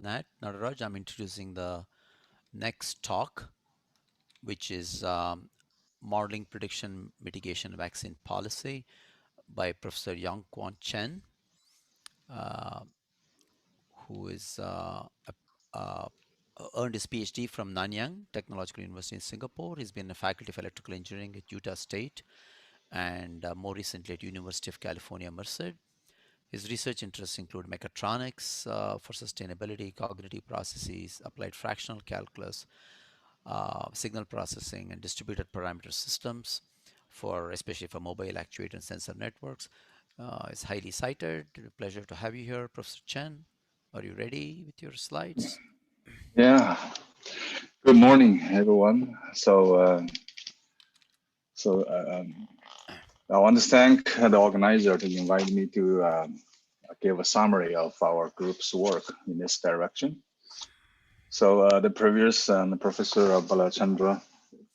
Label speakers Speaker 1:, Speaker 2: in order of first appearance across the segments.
Speaker 1: Nataraj. I'm introducing the next talk, which is Modeling Prediction Mitigation Vaccine Policy by Professor Yang Quan Chen, uh, who is earned his PhD from Nanyang Technological University in Singapore. He's been a faculty of electrical engineering at Utah State and more recently at University of California, Merced. His research interests include mechatronics for sustainability, cognitive processes, applied fractional calculus, signal processing, and distributed parameter systems, especially for mobile actuator and sensor networks. It's highly cited. Pleasure to have you here, Professor Chen. Are you ready with your slides?
Speaker 2: Yeah. Good morning, everyone. I want to thank the organizer to invite me to give a summary of our group's work in this direction. So the previous Professor Balachandra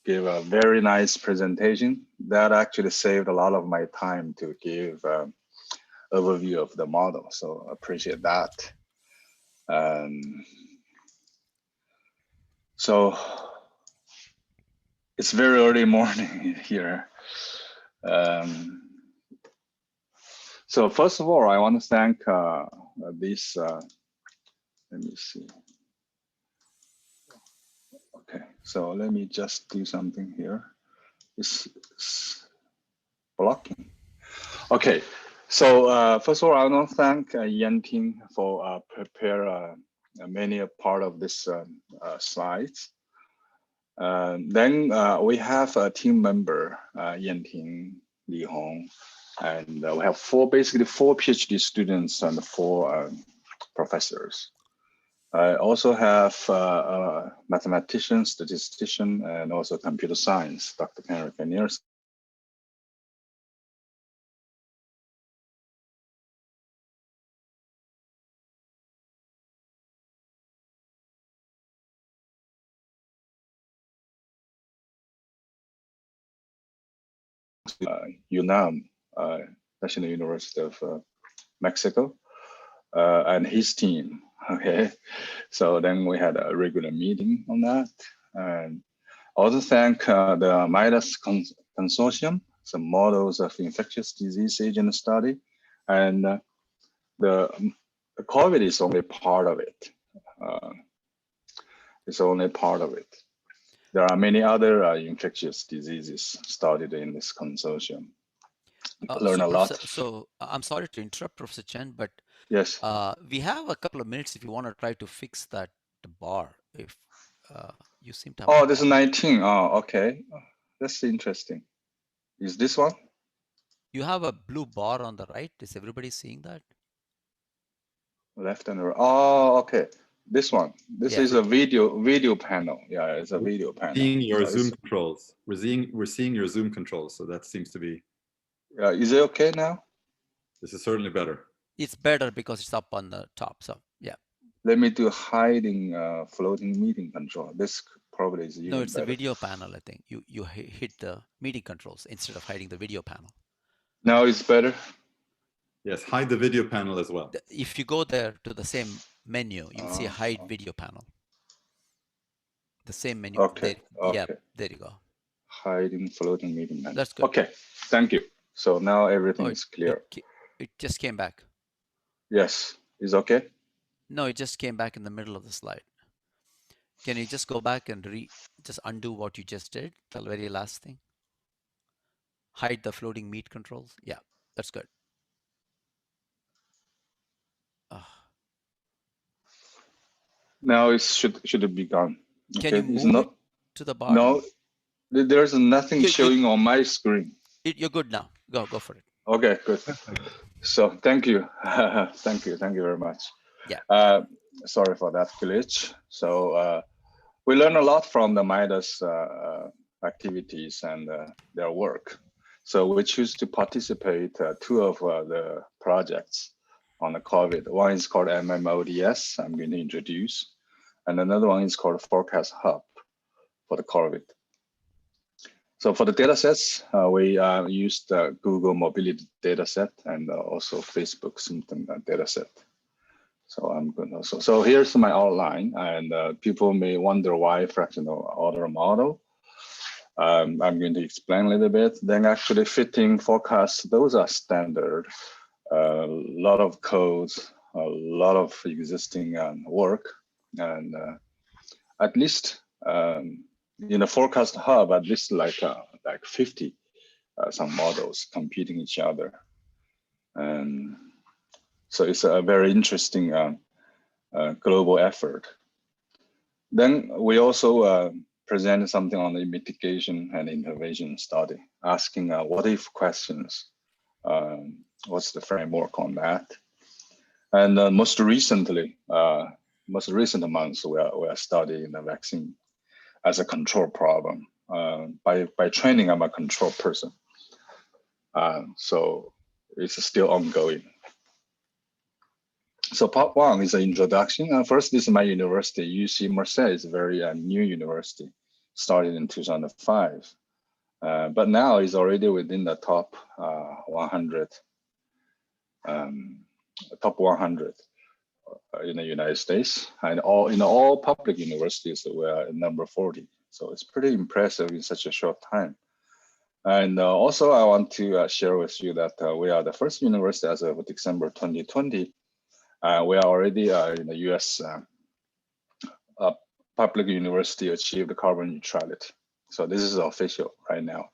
Speaker 2: gave a very nice presentation that actually saved a lot of my time to give overview of the model. So I appreciate that. So it's very early morning here. So first of all, I want to thank this, let me see. Okay, so let me just do something here. It's blocking. Okay, so first of all, I want to thank Yan Ting for prepare many part of this slides. Then we have a team member, Yan Ting, Li Hong, and we have basically four PhD students and four professors. I also have a mathematician, statistician, and also computer science, Dr. Henrik Niers. UNAM, National University of Mexico, and his team. Okay, so then we had a regular meeting on that, and also thank the MIDAS consortium, some models of infectious disease agent study, and the COVID is only part of it. It's only part of it. There are many other infectious diseases studied in this consortium. Learn a lot.
Speaker 1: So I'm sorry to interrupt, Professor Chen, but
Speaker 2: yes,
Speaker 1: we have a couple of minutes if you want to try to fix that bar. If you seem to have.
Speaker 2: Oh, this is 19. Oh, okay. That's interesting. Is this one?
Speaker 1: You have a blue bar on the right. Is everybody seeing that?
Speaker 2: Left and right. Oh, okay. This one. This is a video panel. Yeah, it's a video panel.
Speaker 3: Seeing your Zoom controls. We're seeing your Zoom controls. So that seems to be.
Speaker 2: Is it okay now?
Speaker 3: This is certainly better.
Speaker 1: It's better because it's up on the top. So yeah.
Speaker 2: Let me do hiding floating meeting control. This probably is even
Speaker 1: No, it's
Speaker 2: better.
Speaker 1: the video panel. I think you hit the meeting controls instead of hiding the video panel.
Speaker 2: Now it's better.
Speaker 3: Yes, hide the video panel as well.
Speaker 1: If you go there to the same menu, you'll see hide video panel. The same menu.
Speaker 2: Okay.
Speaker 1: Yeah, there you go.
Speaker 2: Hiding floating meeting panel.
Speaker 1: That's good.
Speaker 2: Okay, thank you. So now everything is clear.
Speaker 1: It just came back.
Speaker 2: Yes, is okay?
Speaker 1: No, it just came back in the middle of the slide. Can you just go back and just undo what you just did, the very last thing? Hide the floating meat controls. Yeah, that's good.
Speaker 2: Now it should it be gone.
Speaker 1: Can you move it to the bar?
Speaker 2: No, there's nothing showing on my screen.
Speaker 1: You're good now. Go for it.
Speaker 2: Okay, good. So thank you. Thank you very much.
Speaker 1: Yeah.
Speaker 2: Sorry for that glitch. So we learn a lot from the MIDAS activities and their work. So we choose to participate two of the projects on the COVID. One is called MMods, I'm going to introduce. And another one is called Forecast Hub for the COVID. So for the data sets, we used the Google mobility data set and also Facebook symptom data set. So I'm going to, so here's my outline, and people may wonder why fractional order model. I'm going to explain a little bit. Then actually fitting forecasts, those are standard. A lot of codes, a lot of existing work, and at least in the forecast hub, at least like 50 some models competing each other. And so it's a very interesting global effort. Then we also presented something on the mitigation and intervention study, asking what if questions. What's the framework on that? And most recent months, we are studying the vaccine as a control problem. By training, I'm a control person. So it's still ongoing. So part one is an introduction. First, this is my university, UC Merced. Is a very new university, started in 2005. But now it's already within the top 100, top 100 in the United States, and in all public universities, we are number 40. So it's pretty impressive in such a short time. And also, I want to share with you that we are the first university as of December 2020. We are already in the US public university achieved carbon neutrality. So this is official right now.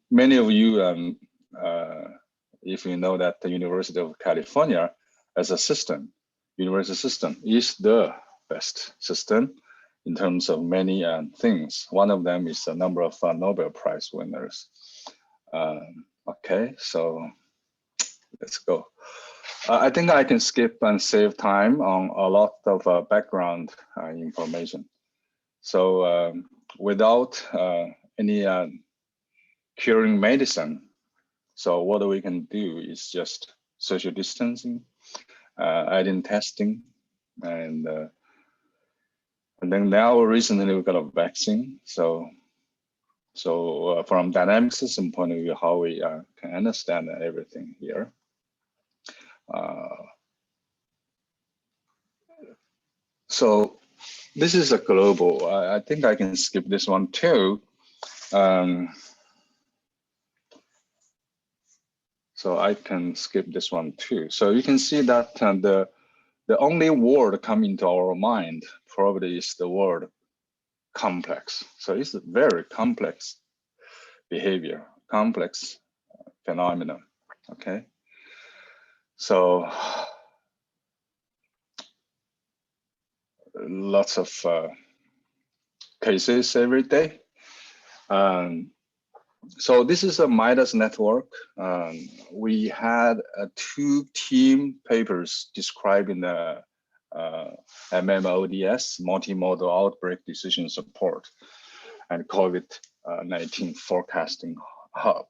Speaker 2: Many of you, if you know that the University of California as a system, university system is the best system in terms of many things. One of them is the number of Nobel Prize winners. Okay, so let's go. I think I can skip and save time on a lot of background information. So without any curing medicine, so what we can do is just social distancing, adding testing, and then now recently we got a vaccine. So from dynamic system point of view, how we can understand everything here. So this is a global. I think I can skip this one too. So I can skip this one too. So you can see that the only word coming to our mind probably is the word complex. So it's a very complex behavior, complex phenomenon. Okay. So lots of cases every day. So this is a MMods network. We had 2 team papers describing the MMods, multimodal outbreak decision support, and COVID-19 forecasting hub.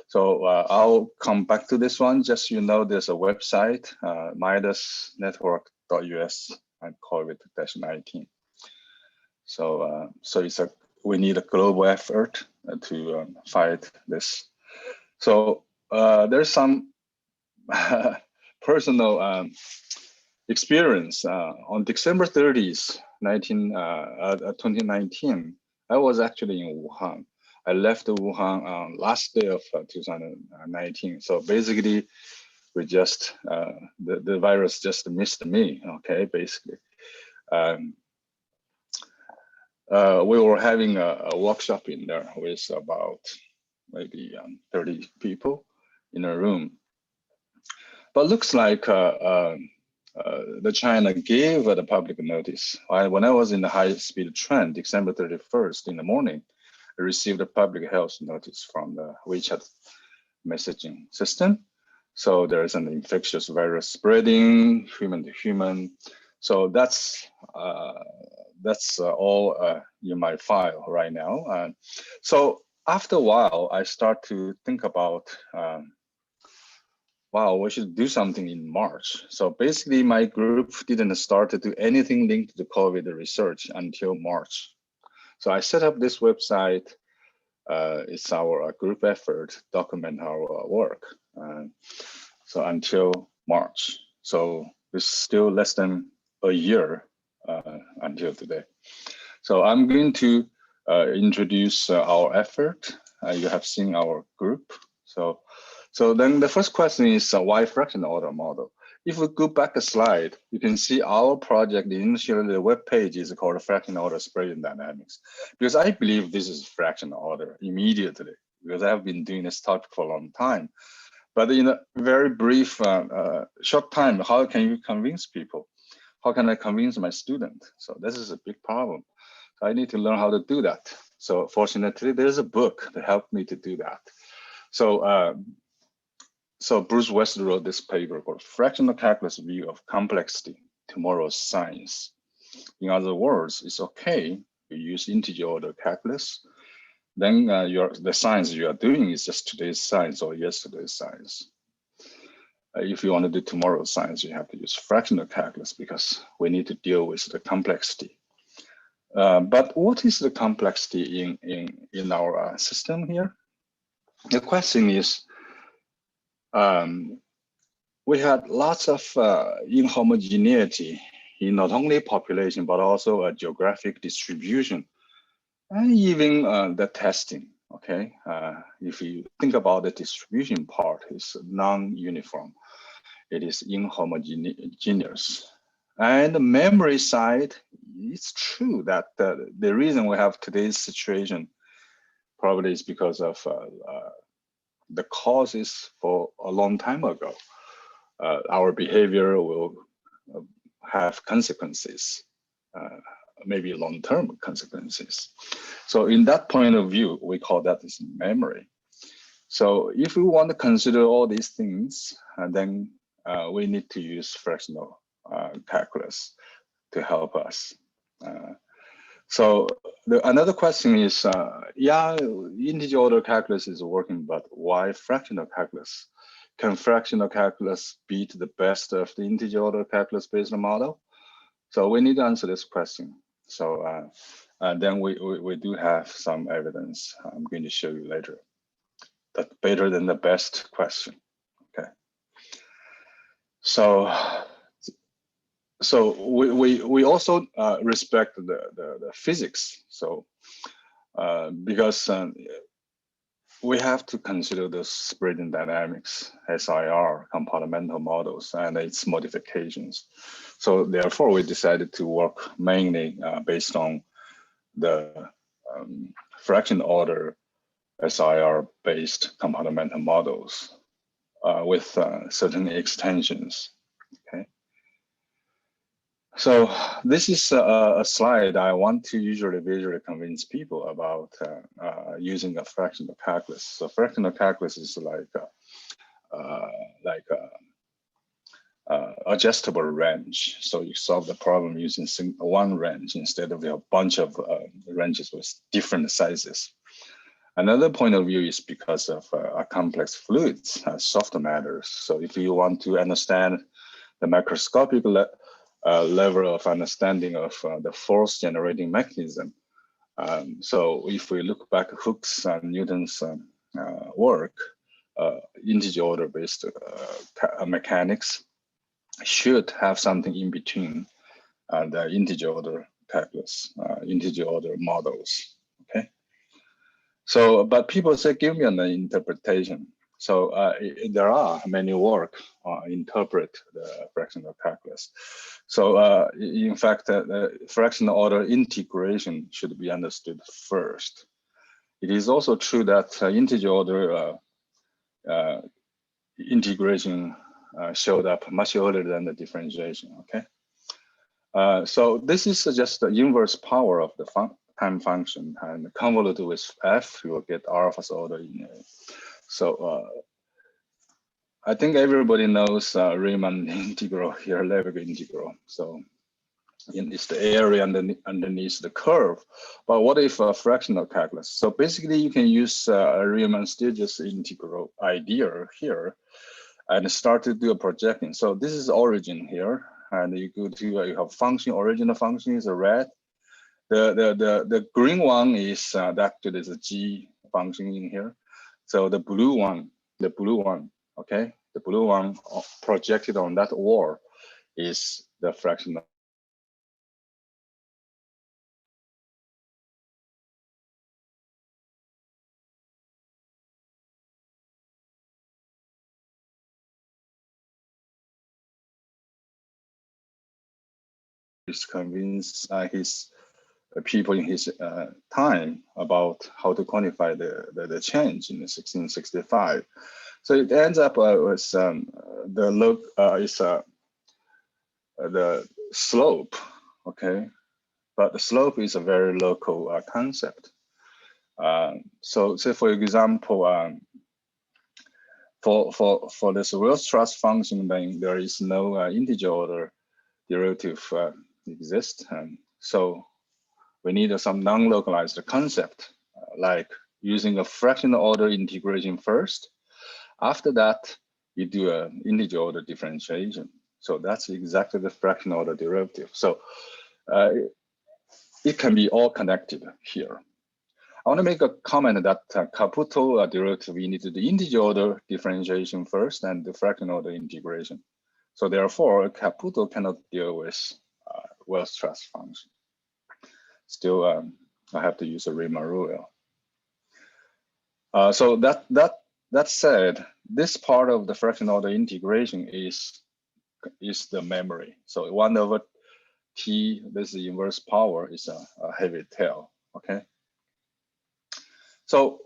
Speaker 2: So I'll come back to this one. Just there's a website, MModsNetwork.us and COVID-19. So we need a global effort to fight this. So there's some personal experience. On December 30th, 2019, I was actually in Wuhan. I left Wuhan last day of 2019. So basically, we just, the virus just missed me, okay, basically. We were having a workshop in there with about maybe 30 people in a room. But looks like the China gave the public notice. When I was in the high-speed train, December 31st in the morning, I received a public health notice from the WeChat messaging system. So there is an infectious virus spreading human to human. So that's all in my file right now. So after a while, I start to think about, wow, we should do something in March. So basically, my group didn't start to do anything linked to COVID research until March. So I set up this website. It's our group effort, document our work. So until March. So It's still less than a year until today. So I'm going to introduce our effort. You have seen our group. So then the first question is why fractional order model? If we go back a slide, you can see our project, initially the web page is called Fractional Order Spreading Dynamics, because I believe this is fractional order immediately, because I have been doing this topic for a long time. But in a very brief, short time, how can you convince people? How can I convince my student? So this is a big problem. I need to learn how to do that. So fortunately, there's a book that helped me to do that. So Bruce West wrote this paper called Fractional Calculus View of Complexity, Tomorrow's Science. In other words, it's okay to use integer order calculus. Then the science you are doing is just today's science or yesterday's science. If you want to do tomorrow's science, you have to use fractional calculus because we need to deal with the complexity. But what is the complexity in our system here? The question is, we had lots of inhomogeneity in not only population, but also a geographic distribution and even the testing, okay? If you think about the distribution part, it's non-uniform. It is inhomogeneous. And the memory side, it's true that the reason we have today's situation probably is because of the causes for a long time ago. Our behavior will have consequences, maybe long-term consequences. So in that point of view, we call that is memory. So if we want to consider all these things, then we need to use fractional calculus to help us. So another question is, yeah, integer order calculus is working, but why fractional calculus? Can fractional calculus beat the best of the integer order calculus based model? So we need to answer this question. So then we do have some evidence I'm going to show you later. That better than the best question, okay? So we also respect the physics. So because we have to consider the spreading dynamics, SIR, compartmental models, and its modifications. So therefore, we decided to work mainly based on the fraction order SIR-based compartmental models with certain extensions. Okay. So this is a slide I want to usually visually convince people about using a fractional calculus. So fractional calculus is like adjustable range. So you solve the problem using one range instead of a bunch of ranges with different sizes. Another point of view is because of complex fluids, soft matters. So if you want to understand the microscopic level of understanding of the force generating mechanism. So if we look back at Hooke's and Newton's work, integer order based mechanics should have something in between the integer order calculus, integer order models, okay? So, but people say, give me an interpretation. So there are many work interpret the fractional calculus. So in fact, the fractional order integration should be understood first. It is also true that integer order integration showed up much earlier than the differentiation, okay? So this is just the inverse power of the time function, and convoluted with f, you will get alpha's order in A. So I think everybody knows Riemann integral here, Lebesgue integral. So it's the area underneath the curve. But what if a fractional calculus? So basically you can use a Riemann-Stieltjes integral idea here and start to do a projection. So this is origin here. And you go to, you have function, original function is a red. The green one is actually is a G function in here. So the blue one, okay? The blue one projected on that wall is the fractional. Is convince his people in his time about how to quantify the change in the 1665. So it ends up with the look is the slope, okay? But the slope is a very local concept. So say for example, for this Weierstrass function, then there is no integer order derivative exist. So we need some non-localized concept, like using a fractional order integration first. After that, you do an integer order differentiation. So that's exactly the fractional order derivative. So it can be all connected here. I want to make a comment that Caputo derivative, we need to do integer order differentiation first and the fractional order integration. So therefore, Caputo cannot deal with Weierstrass function. Still, I have to use a Riemann rule. So that said, this part of the fractional order integration is the memory. So 1 over t, this is inverse power, is a heavy tail. Okay. So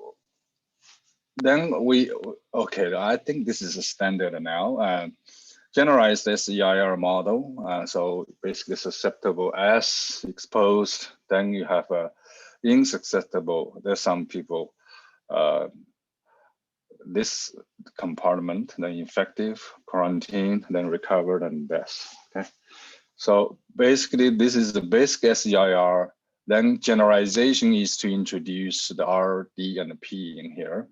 Speaker 2: then okay, I think this is a standard now. Generalize this EIR model. So basically susceptible S exposed, then you have a insusceptible. There's some people, this compartment, then infective, quarantine, then recovered and death, okay? So basically this is the basic SEIR. Then generalization is to introduce the R, D, and P in here,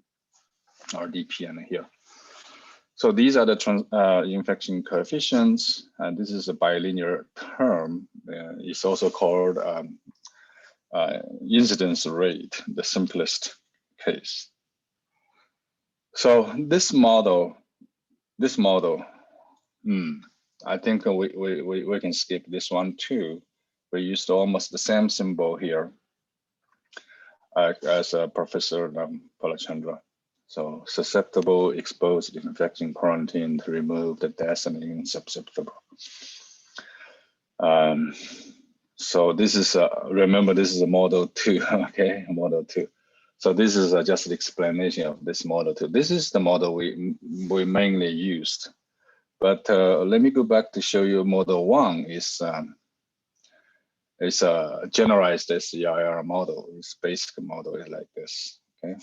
Speaker 2: R, D, P, and here. So these are the infection coefficients, and this is a bilinear term. It's also called incidence rate, the simplest case. So this model, I think we can skip this one too. We used almost the same symbol here as Professor Palachandra. So susceptible, exposed, infection, quarantined, removed, death, and insusceptible. So this is, remember this is a model 2, okay, model 2. So this is just an explanation of this model 2. This is the model we mainly used. But let me go back to show you model 1 is a generalized SEIR model. Its basic model is like this, okay?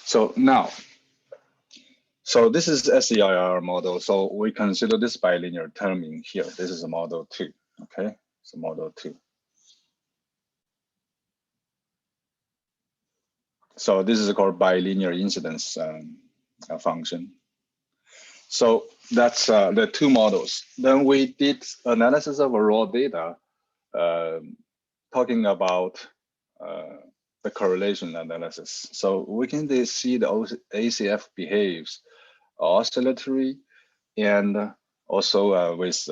Speaker 2: So now, so this is SEIR model. So we consider this bilinear term in here. This is a model 2, okay? It's a model 2. So this is called bilinear incidence function. So that's the 2 models. Then we did analysis of raw data, talking about the correlation analysis. So we can see the ACF behaves oscillatory and also with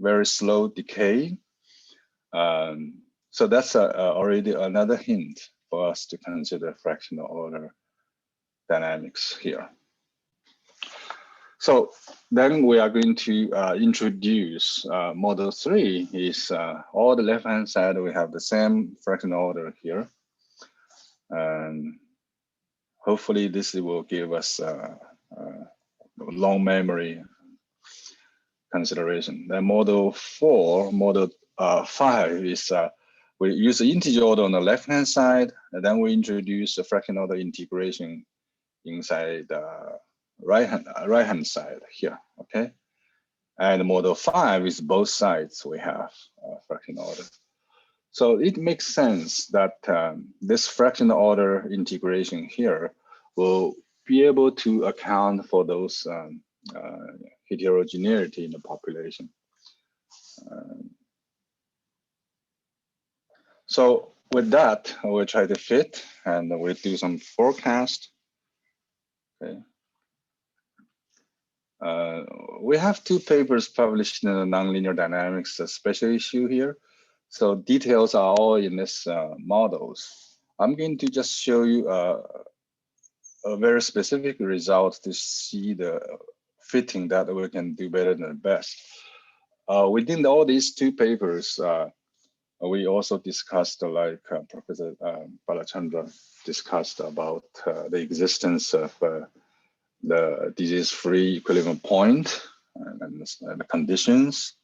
Speaker 2: very slow decay. So that's already another hint for us to consider fractional order dynamics here. So then we are going to introduce model 3 is all the left-hand side, we have the same fractional order here. And hopefully this will give us long memory consideration. Then model 4, model 5 is we use the integer order on the left-hand side, and then we introduce a fractional order integration inside the right-hand side here, okay? And model 5 is both sides we have fractional order. So it makes sense that this fractional order integration here will be able to account for those heterogeneity in the population. So with that, we'll try to fit and we'll do some forecast. Okay. We have 2 papers published in the nonlinear dynamics special issue here. So details are all in this models. I'm going to just show you a very specific result to see the fitting that we can do better than the best. Within all these 2 papers, we also discussed, like Professor Balachandra discussed, about the existence of the disease-free equilibrium point and the conditions,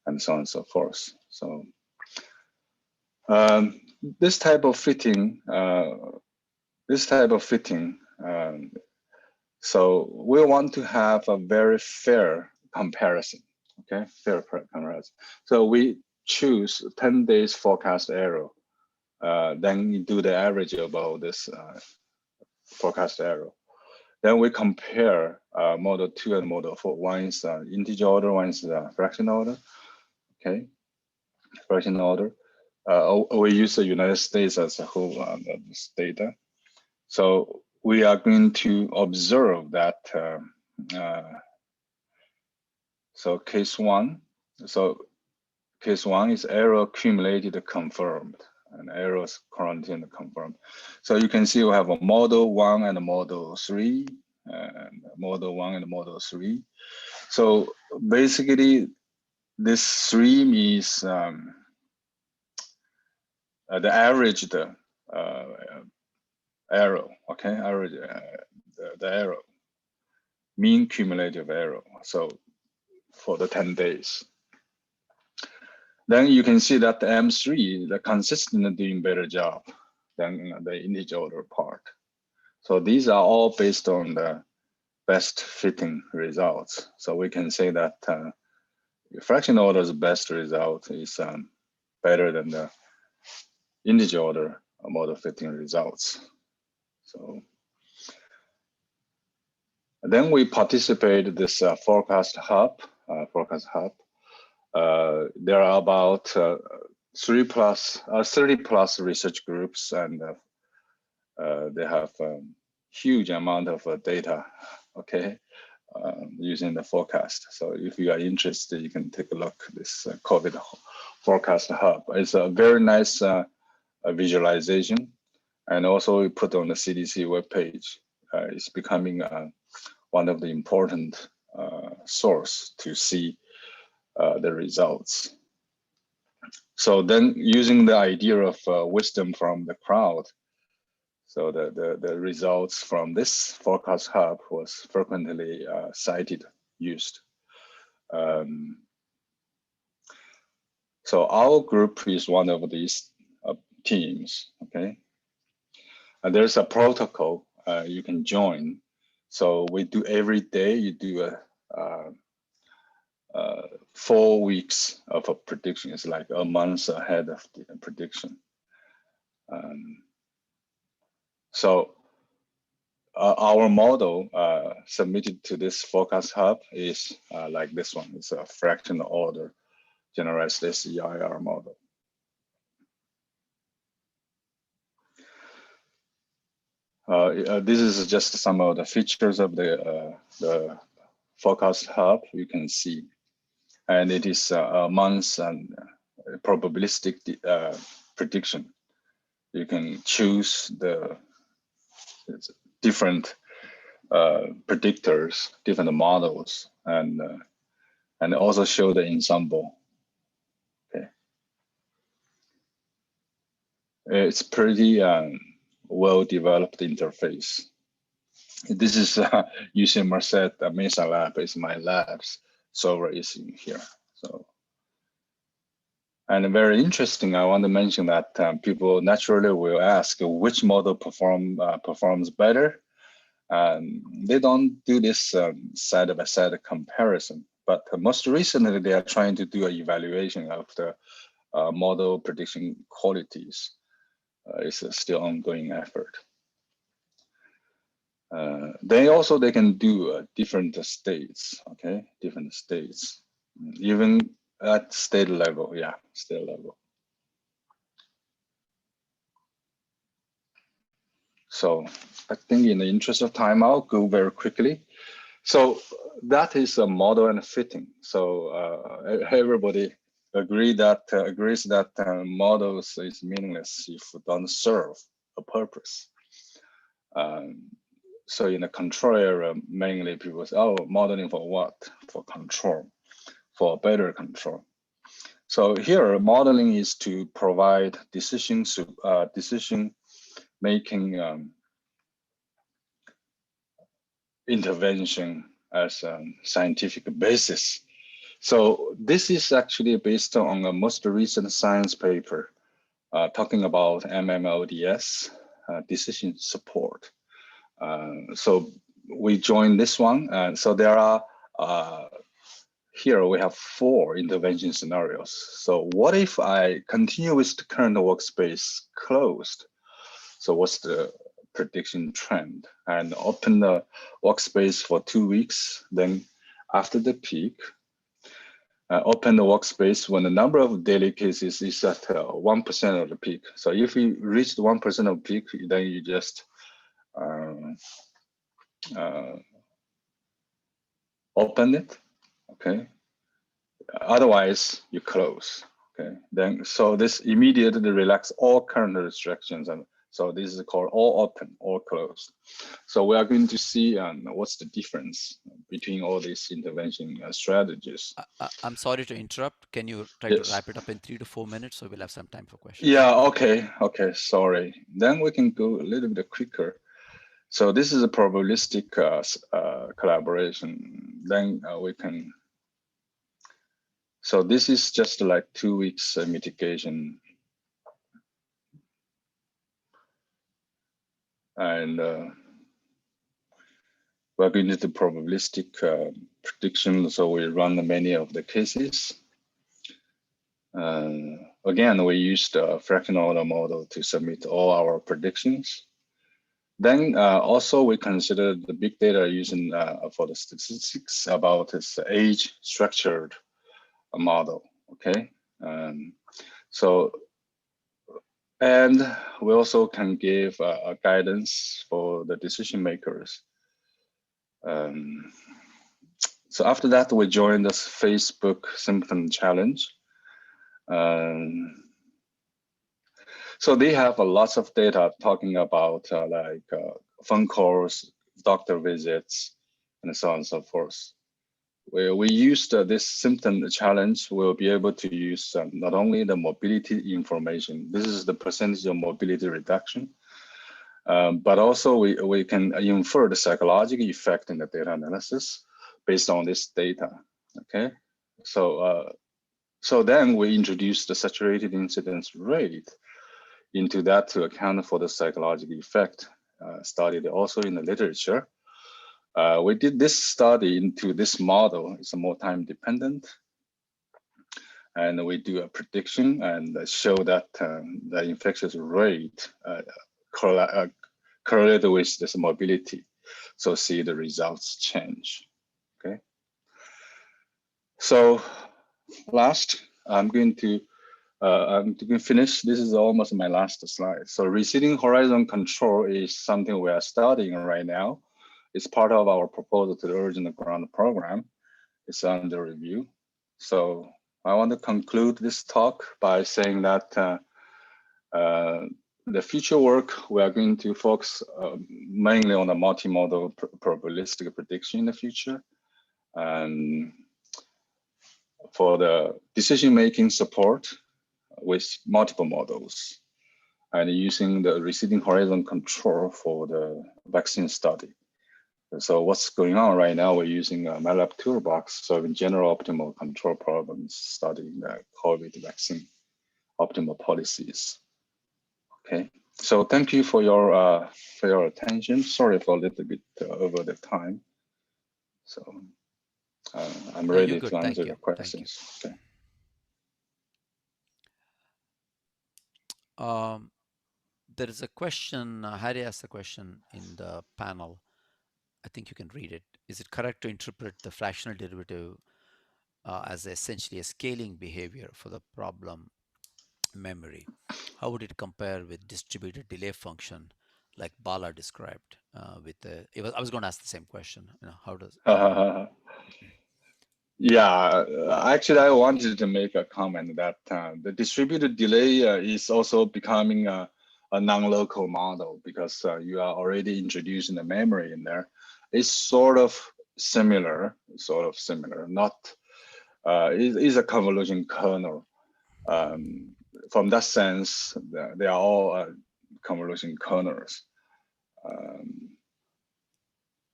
Speaker 2: and so on and so forth. So this type of fitting, so we want to have a very fair comparison. Okay, fair comparison. So we choose 10 days forecast error. Then you do the average about this forecast error. Then we compare model 2 and model 4. One is integer order, one is fractional order. Okay, fractional order. We use the United States as a whole this data. So we are going to observe that. So case 1. So case 1 is error accumulated confirmed, and errors quarantined confirmed. So you can see we have a model 1 and a model 3, and model 1 and model 3. So basically, this 3 means the averaged error. Okay, average the error, mean cumulative error. So for the 10 days. Then you can see that the M3, the consistently doing better job than the integer order part. So these are all based on the best fitting results. So we can say that fractional order's best result is better than the integer order model fitting results. So then we participate in this forecast hub. There are about 30 plus research groups, and they have huge amount of data, okay, using the forecast. So if you are interested, you can take a look at this COVID forecast hub. It's a very nice visualization, and also we put on the CDC webpage. It's becoming one of the important source to see the results. So then using the idea of wisdom from the crowd, so the results from this forecast hub was frequently cited, used. So our group is one of these teams, okay? And there's a protocol you can join. So we do every day, you do a 4 weeks of a prediction. It's like a month ahead of the prediction. So our model submitted to this forecast hub is like this one. It's a fractional order generalized SEIR model. This is just some of the features of the forecast hub you can see. And it is a month and probabilistic prediction. You can choose the different predictors, different models, and also show the ensemble. Okay, it's pretty well-developed interface. This is UC Merced Mesa lab. Is my lab's server is in here. So, and very interesting. I want to mention that people naturally will ask which model performs better. They don't do this side-by-side comparison, but most recently they are trying to do an evaluation of the model prediction qualities. It's a still ongoing effort. They can do different states, okay, different states, even at state level, yeah, state level. So I think in the interest of time, I'll go very quickly. So that is a model and fitting. So everybody agrees that models is meaningless if it don't serve a purpose. So in the control area, mainly people say, oh, modeling for what? For control, for better control. So here, modeling is to provide decision making intervention as a scientific basis. So this is actually based on a most recent science paper talking about MMods, decision support. So we joined this one. And so there are, here we have 4 intervention scenarios. So what if I continue with the current workspace closed? So what's the prediction trend? And open the workspace for 2 weeks. Then after the peak, open the workspace when the number of daily cases is at 1% of the peak. So if you reach the 1% of peak, then you just open it, okay? Otherwise, you close, okay? Then, so this immediately relax all current restrictions. And so this is called all open, all closed. So we are going to see what's the difference between all these intervention strategies.
Speaker 1: I'm sorry to interrupt. Can you try to
Speaker 2: Yes.
Speaker 1: wrap it up in 3 to 4 minutes so we'll have some time for questions?
Speaker 2: Yeah, okay, sorry. Then we can go a little bit quicker. So this is a probabilistic collaboration. Then we can, so this is just like 2 weeks mitigation. And we're going to do probabilistic prediction. So we run many of the cases. Again, we used a fractional model to submit all our predictions. Then also we consider the big data using for the statistics about this age structured model, okay? So, and we also can give a guidance for the decision makers. So after that, we joined this Facebook symptom challenge. So they have a lots of data talking about phone calls, doctor visits, and so on and so forth. We used this symptom challenge, we'll be able to use not only the mobility information, this is the percentage of mobility reduction, but also we can infer the psychological effect in the data analysis based on this data, okay? So, so then we introduced the saturated incidence rate into that to account for the psychological effect studied also in the literature. We did this study into this model. It's more time dependent. And we do a prediction and show that the infectious rate correlated with this mobility. So see the results change, okay? So last, I'm going to finish. This is almost my last slide. So receding horizon control is something we are studying right now. It's part of our proposal to the original grant program. It's under review. So I want to conclude this talk by saying that the future work, we are going to focus mainly on the multimodal probabilistic prediction in the future. And for the decision-making support with multiple models and using the receding horizon control for the vaccine study. So what's going on right now, we're using a MATLAB toolbox, solving general optimal control problems, studying the COVID vaccine optimal policies. Okay, so thank you for your attention. Sorry for a little bit over the time. So I'm ready to answer your questions. Okay.
Speaker 1: There is a question, Harry asked a question in the panel. I think you can read it. Is it correct to interpret the fractional derivative as essentially a scaling behavior for the problem memory? How would it compare with distributed delay function like Bala described with the, I was going to ask the same question, how does,
Speaker 2: Yeah, actually, I wanted to make a comment that the distributed delay is also becoming a non-local model because you are already introducing the memory in there. It's sort of similar, not, it is a convolution kernel. From that sense, they are all convolution kernels.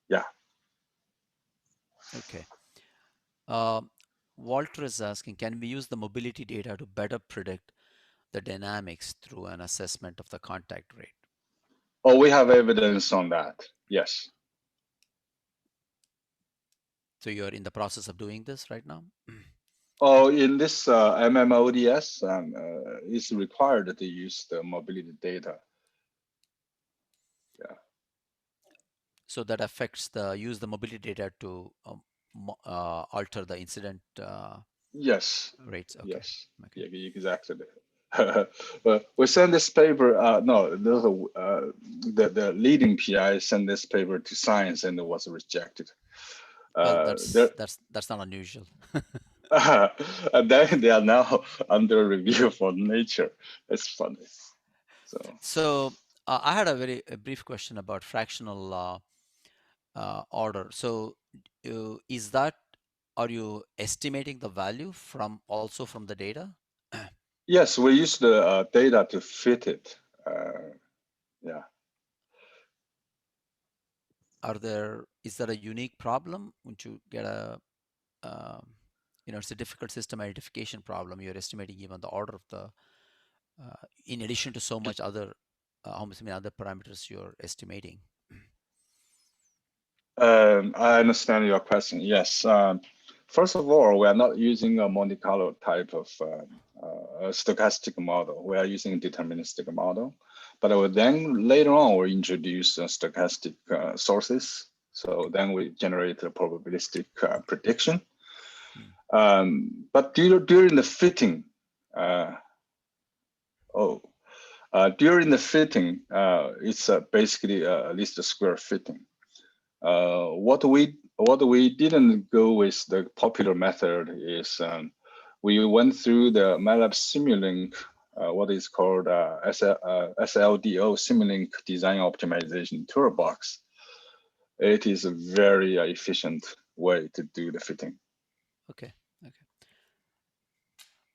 Speaker 2: Yeah.
Speaker 1: okay. Walter is asking, can we use the mobility data to better predict the dynamics through an assessment of the contact rate?
Speaker 2: Oh, we have evidence on that. Yes.
Speaker 1: So you're in the process of doing this right now?
Speaker 2: Oh, in this MMods, it's required to use the mobility data. Yeah.
Speaker 1: So that affects use the mobility data to alter the incident
Speaker 2: Yes.
Speaker 1: rates. Okay.
Speaker 2: Yes.
Speaker 1: Okay.
Speaker 2: Yeah, exactly. But we sent this paper. No, the leading PI sent this paper to Science and it was rejected.
Speaker 1: Well,
Speaker 2: There,
Speaker 1: that's not unusual.
Speaker 2: and then they are now under review for Nature. It's funny.
Speaker 1: So I had a brief question about fractional order. So is that, are you estimating the value also from the data?
Speaker 2: Yes, we use the data to fit it. Yeah.
Speaker 1: Is there a unique problem when you get um, it's a difficult system identification problem. You're estimating even the order of the, in addition to so much other, how many other parameters you're estimating.
Speaker 2: I understand your question. Yes. First of all, we are not using a Monte Carlo type of stochastic model. We are using a deterministic model. But then later on, we introduce stochastic sources. So then we generate a probabilistic prediction. But during the fitting, during the fitting, it's basically a least square fitting. What we didn't go with the popular method is we went through the MATLAB Simulink, what is called SLDO, Simulink Design Optimization Toolbox. It is a very efficient way to do the fitting.
Speaker 1: Okay.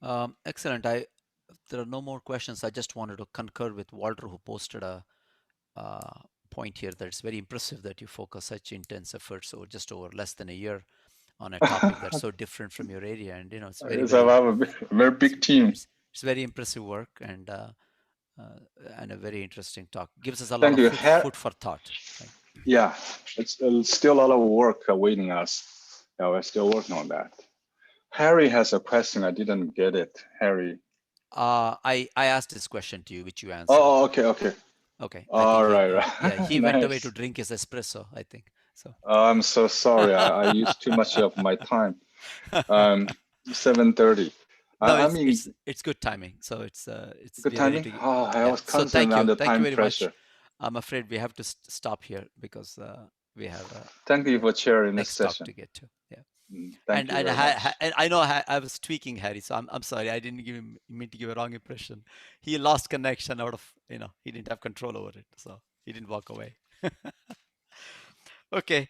Speaker 1: Okay. Excellent. There are no more questions. I just wanted to concur with Walter, who posted a point here that it's very impressive that you focus such intense efforts over just over less than a year on a topic that's so different from your area, and it's very,
Speaker 2: So I have a very big team.
Speaker 1: It's very impressive work and a very interesting talk. Gives us a lot
Speaker 2: Thank
Speaker 1: of
Speaker 2: you.
Speaker 1: food for thought. Right?
Speaker 2: Yeah, it's still a lot of work awaiting us. Yeah, we're still working on that. Harry has a question. I didn't get it. Harry.
Speaker 1: I asked this question to you, which you answered.
Speaker 2: Oh, okay, okay.
Speaker 1: Okay.
Speaker 2: All right,
Speaker 1: Yeah, he
Speaker 2: nice.
Speaker 1: went away to drink his espresso, I think. So.
Speaker 2: I'm so sorry. I used too much of my time. 7:30.
Speaker 1: No,
Speaker 2: I mean,
Speaker 1: it's good timing. So it's
Speaker 2: good
Speaker 1: we're ready
Speaker 2: timing.
Speaker 1: to.
Speaker 2: Oh, I
Speaker 1: Yeah.
Speaker 2: was
Speaker 1: So
Speaker 2: constantly under
Speaker 1: thank you
Speaker 2: time
Speaker 1: very
Speaker 2: pressure.
Speaker 1: much. I'm afraid we have to stop here because we have.
Speaker 2: Thank you for chairing this
Speaker 1: next talk
Speaker 2: session.
Speaker 1: to get to. Yeah.
Speaker 2: Thank you very much.
Speaker 1: And I know I was tweaking Harry, so I'm sorry. I didn't mean to give a wrong impression. He lost connection out of, he didn't have control over it, so he didn't walk away. Okay.